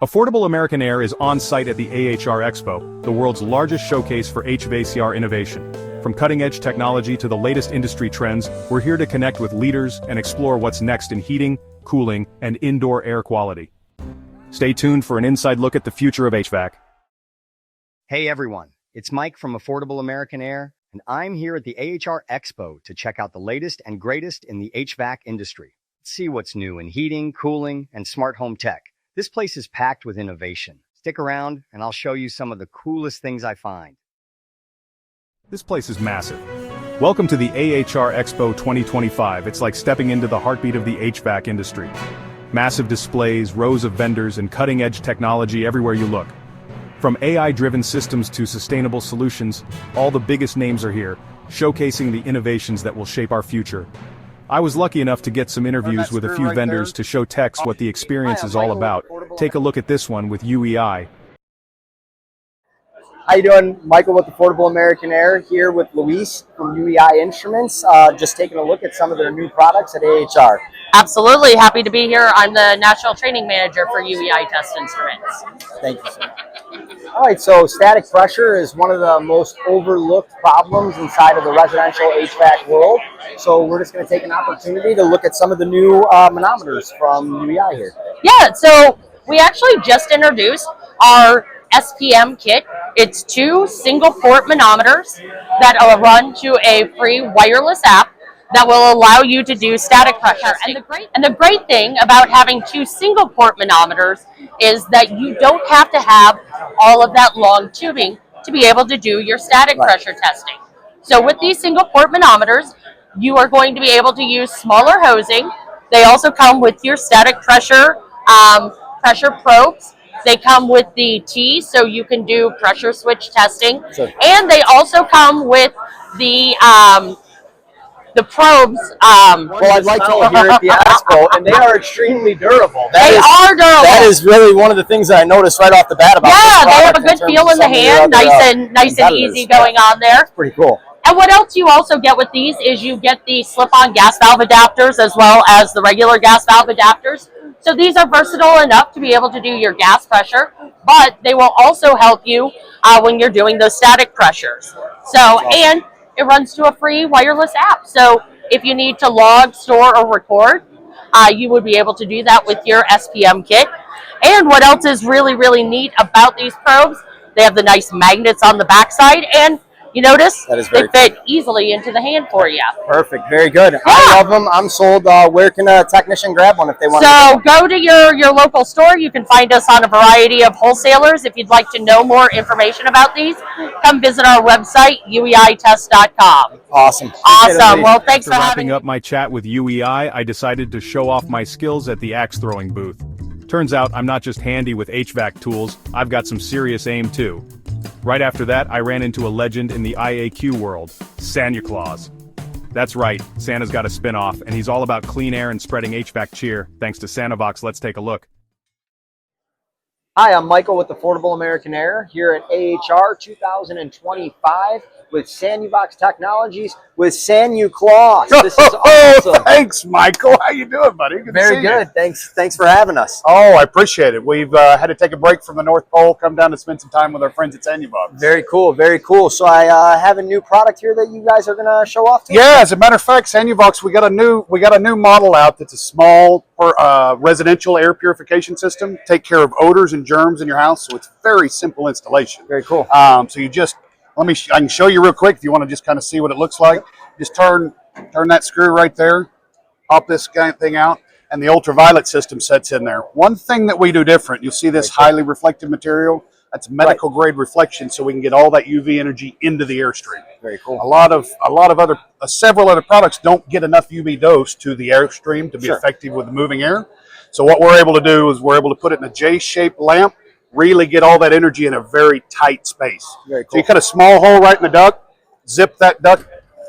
Affordable American Air is on site at the AHR Expo, the world's largest showcase for HVAC innovation. From cutting-edge technology to the latest industry trends, we're here to connect with leaders and explore what's next in heating, cooling, and indoor air quality. Stay tuned for an inside look at the future of HVAC. Hey everyone, it's Mike from Affordable American Air, and I'm here at the AHR Expo to check out the latest and greatest in the HVAC industry. Let's see what's new in heating, cooling, and smart home tech. This place is packed with innovation. Stick around and I'll show you some of the coolest things I find. This place is massive. Welcome to the AHR Expo 2025. It's like stepping into the heartbeat of the HVAC industry. Massive displays, rows of vendors, and cutting-edge technology everywhere you look. From AI-driven systems to sustainable solutions, all the biggest names are here, showcasing the innovations that will shape our future. I was lucky enough to get some interviews with a few vendors to show techs what the experience is all about. Take a look at this one with UEI. How you doing? Michael with Affordable American Air here with Luis from UEI Instruments, just taking a look at some of their new products at AHR. Absolutely. Happy to be here. I'm the National Training Manager for UEI Test Instruments. Thank you, sir. All right, so static pressure is one of the most overlooked problems inside of the residential HVAC world. So we're just going to take an opportunity to look at some of the new manometers from UEI here. Yeah, so we actually just introduced our SPM kit. It's 2 single port manometers that are run to a free wireless app that will allow you to do static pressure. And the great thing about having 2 single port manometers is that you don't have to have all of that long tubing to be able to do your static pressure testing. So with these single port manometers, you are going to be able to use smaller hosing. They also come with your static pressure pressure probes. They come with the T, so you can do pressure switch testing. Sure. And they also come with the probes. Well, I'd like to here at the Expo, and they are extremely durable. They are durable. That is really one of the things that I noticed right off the bat about this they have a good feel in the hand, nice and easy going on there. It's pretty cool. And what else you also get with these is you get the slip-on gas valve adapters as well as the regular gas valve adapters. So these are versatile enough to be able to do your gas pressure, but they will also help you when you're doing those static pressures. So, and it runs to a free wireless app. So if you need to log, store, or record, you would be able to do that with your SPM kit. And what else is really, really neat about these probes, they have the nice magnets on the backside, and you notice they fit easily into the hand for you. Perfect. Very good. Yeah. I love them. I'm sold. Where can a technician grab one if they want to? So go to your local store. You can find us on a variety of wholesalers. If you'd like to know more information about these, come visit our website, ueitest.com. Awesome. Awesome. Well, thanks for wrapping up my chat with UEI, I decided to show off my skills at the axe throwing booth. Turns out I'm not just handy with HVAC tools, I've got some serious aim too. Right after that, I ran into a legend in the IAQ world, Sanuclaus. That's right, Santa's got a spin-off, and he's all about clean air and spreading HVAC cheer. Thanks to Sanuvox, let's take a look. Hi, I'm Michael with Affordable American Air here at AHR 2025 with Sanuvox Technologies with Sanuclaus. This is awesome. Thanks, Michael. How you doing, buddy? Good Very to see good. You. Thanks for having us. Oh, I appreciate it. We've had to take a break from the North Pole, come down to spend some time with our friends at Sanuvox. Very cool. Very cool. So I have a new product here that you guys are going to show off to. Yeah, as a matter of fact, Sanuvox, we got a new model out that's a small residential air purification system. Take care of odors and germs in your house. So it's very simple installation. Very cool. So you just I can show you real quick if you want to just kind of see what it looks like. Just turn that screw right there, pop this kind of thing out, and the ultraviolet system sets in there. One thing that we do different, you'll see this highly reflective material. That's medical grade reflection, so we can get all that UV energy into the airstream. Very cool. Several other products don't get enough UV dose to the airstream to be effective with the moving air. So what we're able to do is we're able to put it in a J-shaped lamp, really get all that energy in a very tight space. Very cool. So you cut a small hole right in the duct, zip that duct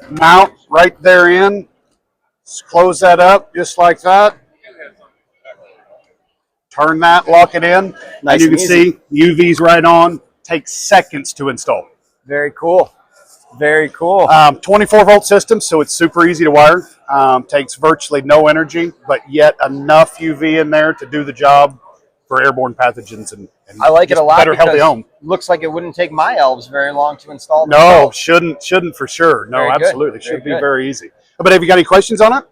mount right there in, close that up just like that. Turn that, lock it in, and you can see UV's right on. Takes seconds to install. Very cool. Very cool. 24-volt system, so it's super easy to wire. Takes virtually no energy, but yet enough UV in there to do the job for airborne pathogens and I like it a lot. Better healthy home. Looks like it wouldn't take my elves very long to install. No, shouldn't for sure. No, Very good. absolutely. Should be Very good. very easy. But have you got any questions on it?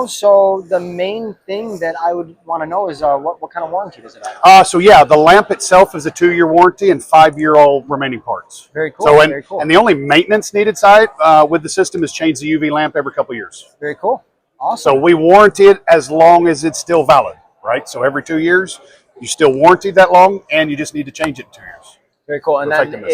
So the main thing that I would want to know is what kind of warranty does it have? So yeah, the lamp itself is a 2-year warranty and 5-year all remaining parts. Very cool. So very cool. and the only maintenance needed side with the system is change the UV lamp every couple of years. Very cool. Awesome. So we warranty it as long as it's still valid, right? So every 2 years, you still warranted that long, and you just need to change it in 2 years. Very cool. And then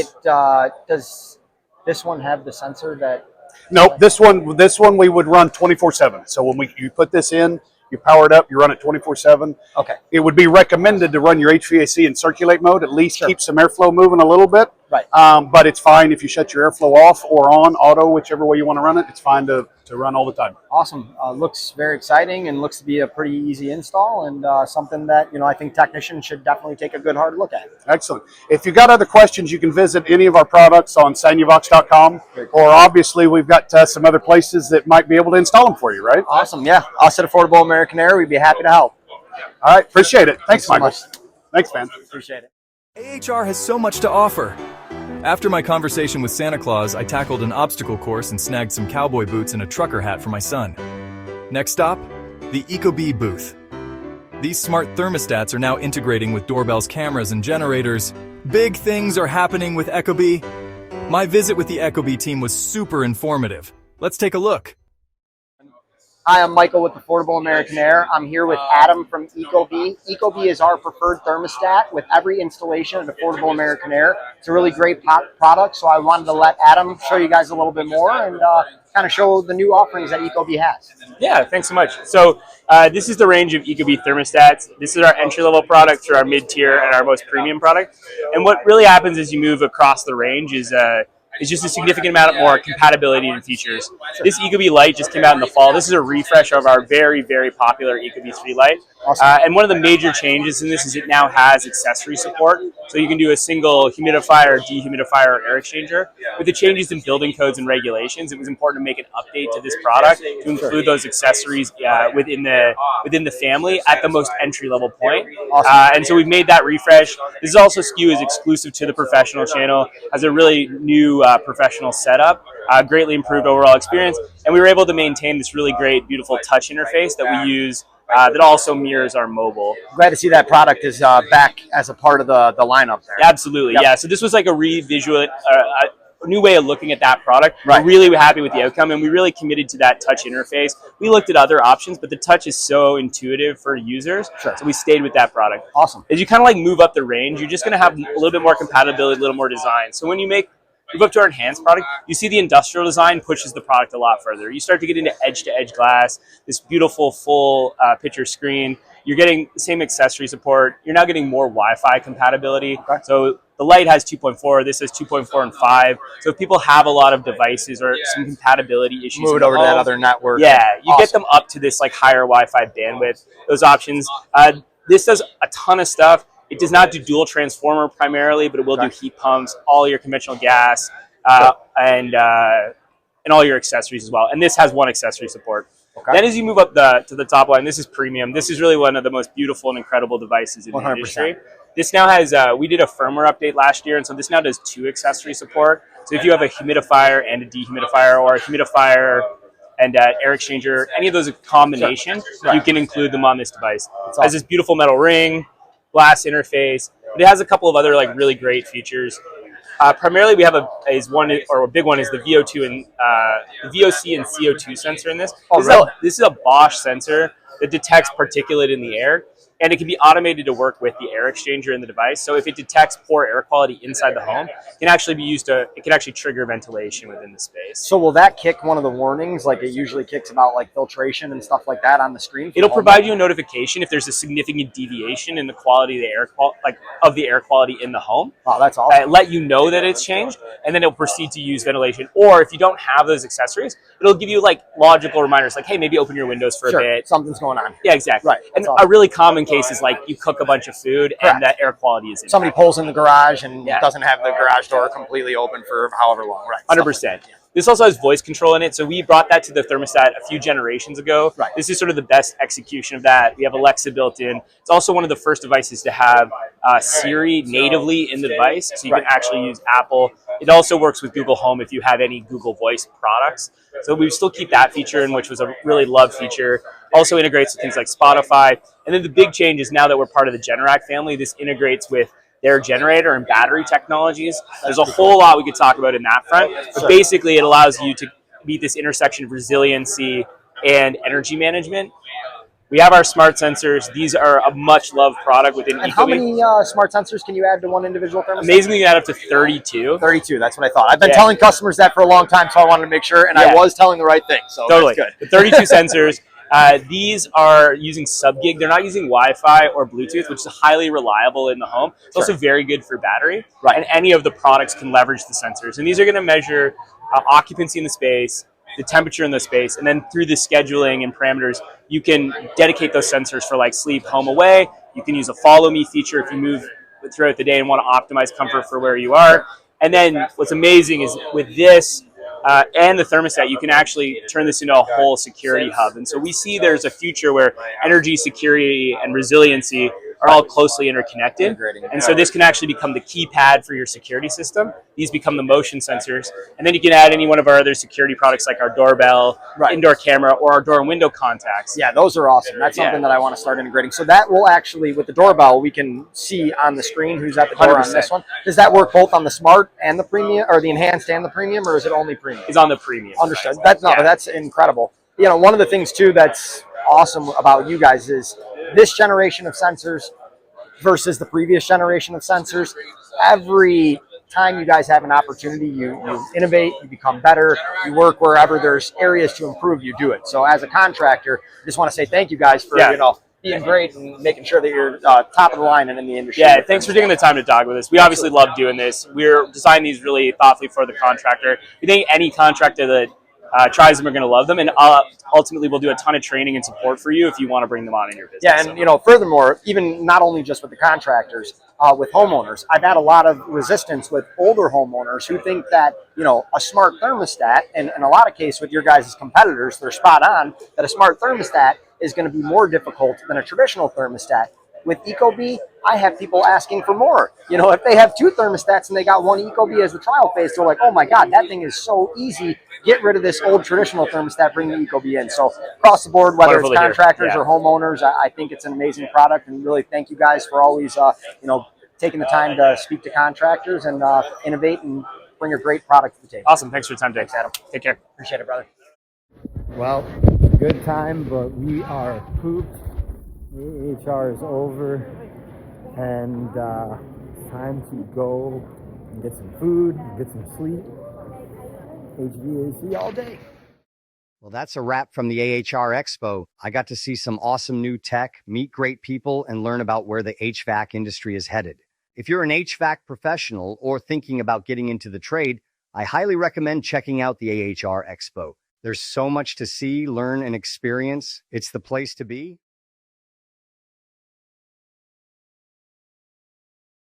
does this one have the sensor that? Nope. This one we would run 24/7. So when you put this in, you power it up, you run it 24/7. Okay. It would be recommended to run your HVAC in circulate mode, at least keep some airflow moving a little bit. Right. But it's fine if you shut your airflow off or on auto, whichever way you want to run it. It's fine to run all the time. Awesome. Looks very exciting and looks to be a pretty easy install and something that, I think technicians should definitely take a good hard look at. Excellent. If you've got other questions, you can visit any of our products on Sanuvox.com, or obviously we've got some other places that might be able to install them for you, right? Awesome. Yeah. Us at Affordable American Air, we'd be happy to help. All right. Appreciate it. Thanks so Michael. much. Thanks, man. Appreciate it. AHR has so much to offer. After my conversation with Santa Claus, I tackled an obstacle course and snagged some cowboy boots and a trucker hat for my son. Next stop, the Ecobee booth. These smart thermostats are now integrating with doorbells, cameras, and generators. Big things are happening with Ecobee. My visit with the Ecobee team was super informative. Let's take a look. Hi, I'm Michael with Affordable American Air. I'm here with Adam from Ecobee. Ecobee is our preferred thermostat with every installation at Affordable American Air. It's a really great product, so I wanted to let Adam show you guys a little bit more and kind of show the new offerings that Ecobee has. Yeah, thanks so much. So this is the range of Ecobee thermostats. This is our entry-level product through our mid-tier and our most premium product. And what really happens as you move across the range is just a significant amount of more compatibility and features. This Ecobee Light just came out in the fall. This is a refresh of our very, very popular Ecobee 3 Light. Awesome. And one of the major changes in this is it now has accessory support. So you can do a single humidifier, dehumidifier, or air exchanger. With the changes in building codes and regulations, it was important to make an update to this product to include those accessories within the family at the most entry-level point. Awesome. And so we've made that refresh. This is also SKU is exclusive to the professional channel, has a really new professional setup, greatly improved overall experience, and we were able to maintain this really great, beautiful touch interface that we use that also mirrors our mobile. Glad to see that product is back as a part of the lineup there. Absolutely, Yep. yeah. So this was like a a new way of looking at that product. Right. We're really happy with the outcome, and we really committed to that touch interface. We looked at other options, but the touch is so intuitive for users, Sure. so we stayed with that product. Awesome. As you kind of like move up the range, you're just going to have a little bit more compatibility, a little more design. So when you move up to our enhanced product, you see the industrial design pushes the product a lot further. You start to get into edge-to-edge glass, this beautiful full picture screen. You're getting the same accessory support. You're now getting more Wi-Fi compatibility. Okay. So the Lite has 2.4. This has 2.4 and 5. So if people have a lot of devices or some compatibility issues, Move it over to that other network. Yeah, you Awesome. get them up to this like higher Wi-Fi bandwidth. Those options. This does a ton of stuff. It does not do dual transformer primarily, but it will do heat pumps, all your conventional gas, and all your accessories as well. And this has one accessory support. Okay. Then as you move up to the top line, this is premium. This is really one of the most beautiful and incredible devices in 100%. the industry. This now has, we did a firmware update last year, and so this now does 2 accessory support. So if you have a humidifier and a dehumidifier, or a humidifier and air exchanger, any of those in combination, you can include them on this device. It has this beautiful metal ring, glass interface. It has a couple of other like really great features. Primarily, we have a big one is the VO2 and the VOC and CO2 sensor in this. This is a Bosch sensor that detects particulate in the air, and it can be automated to work with the air exchanger in the device. So if it detects poor air quality inside the home, it can actually be used it can actually trigger ventilation within the space. So will that kick one of the warnings, like it usually kicks about like filtration and stuff like that on the screen? It'll provide you a notification if there's a significant deviation in the quality of the air quality in the home. Oh, that's awesome. Let you know that it's changed, and then it'll proceed to use ventilation. Or if you don't have those accessories, it'll give you like logical reminders, like, hey, maybe open your windows for a bit. Something's going on. Yeah, exactly. Right. And Awesome. a really common case is like you cook a bunch of food and that air quality is Somebody pulls in the garage and doesn't have the garage door completely open for however long. Right. 100%. This also has voice control in it. So we brought that to the thermostat a few generations ago. Right. This is sort of the best execution of that. We have Alexa built in. It's also one of the first devices to have Siri natively in the device. So you can actually use Apple. It also works with Google Home if you have any Google Voice products. So we still keep that feature in, which was a really loved feature. Also integrates with things like Spotify. And then the big change is now that we're part of the Generac family, this integrates with their generator and battery technologies. There's a whole lot we could talk about in that front. But basically, it allows you to meet this intersection of resiliency and energy management. We have our smart sensors. These are a much loved product within Ecobee. And how many smart sensors can you add to one individual thermostat? Amazingly, you can add up to 32. 32, that's what I thought. I've been telling customers that for a long time, so I wanted to make sure, and I was telling the right thing, so totally. That's good. The 32 sensors. These are using sub-gig. They're not using Wi-Fi or Bluetooth, which is highly reliable in the home. It's also very good for battery. Right. And any of the products can leverage the sensors. And these are going to measure occupancy in the space, the temperature in the space, and then through the scheduling and parameters, you can dedicate those sensors for like sleep, home, away. You can use a follow me feature if you move throughout the day and want to optimize comfort for where you are. And then what's amazing is with this, and the thermostat, you can actually turn this into a whole security hub. And so we see there's a future where energy security and resiliency are all closely interconnected. And so this can actually become the keypad for your security system. These become the motion sensors. And then you can add any one of our other security products like our doorbell, indoor camera, or our door and window contacts. Yeah, those are awesome. That's something that I want to start integrating. So that will actually, with the doorbell, we can see on the screen who's at the door 100%. on this one. Does that work both on the smart and the premium, or the enhanced and the premium, or is it only premium? It's on the premium. Understood. That's incredible. You know, one of the things too that's awesome about you guys is this generation of sensors versus the previous generation of sensors. Every time you guys have an opportunity, you innovate, you become better, you work wherever there's areas to improve, you do it. So as a contractor, I just want to say thank you guys for being great and making sure that you're top of the line and in the industry. Yeah, thanks for taking the time to talk with us. We obviously love doing this. We're designing these really thoughtfully for the contractor. We think any contractor that tries them are going to love them, and ultimately we'll do a ton of training and support for you if you want to bring them on in your business. Yeah, and you know, furthermore, even not only just with the contractors, with homeowners, I've had a lot of resistance with older homeowners who think that, you know, a smart thermostat, and in a lot of cases with your guys' competitors, they're spot on, that a smart thermostat is going to be more difficult than a traditional thermostat. With Ecobee, I have people asking for more. You know, if they have two thermostats and they got one Ecobee as the trial phase, they're like, oh my God, that thing is so easy. Get rid of this old traditional thermostat, bring the Ecobee in. So across the board, whether it's contractors or homeowners, I think it's an amazing product, and really thank you guys for always, you know, taking the time to speak to contractors and innovate and bring a great product to the table. Awesome. Thanks for your time, Dave. Thanks, Adam. Take care. Appreciate it, brother. Well, good time, but we are pooped. AHR is over, and it's time to go and get some food, get some sleep, HVAC all day. Well, that's a wrap from the AHR Expo. I got to see some awesome new tech, meet great people, and learn about where the HVAC industry is headed. If you're an HVAC professional or thinking about getting into the trade, I highly recommend checking out the AHR Expo. There's so much to see, learn, and experience. It's the place to be.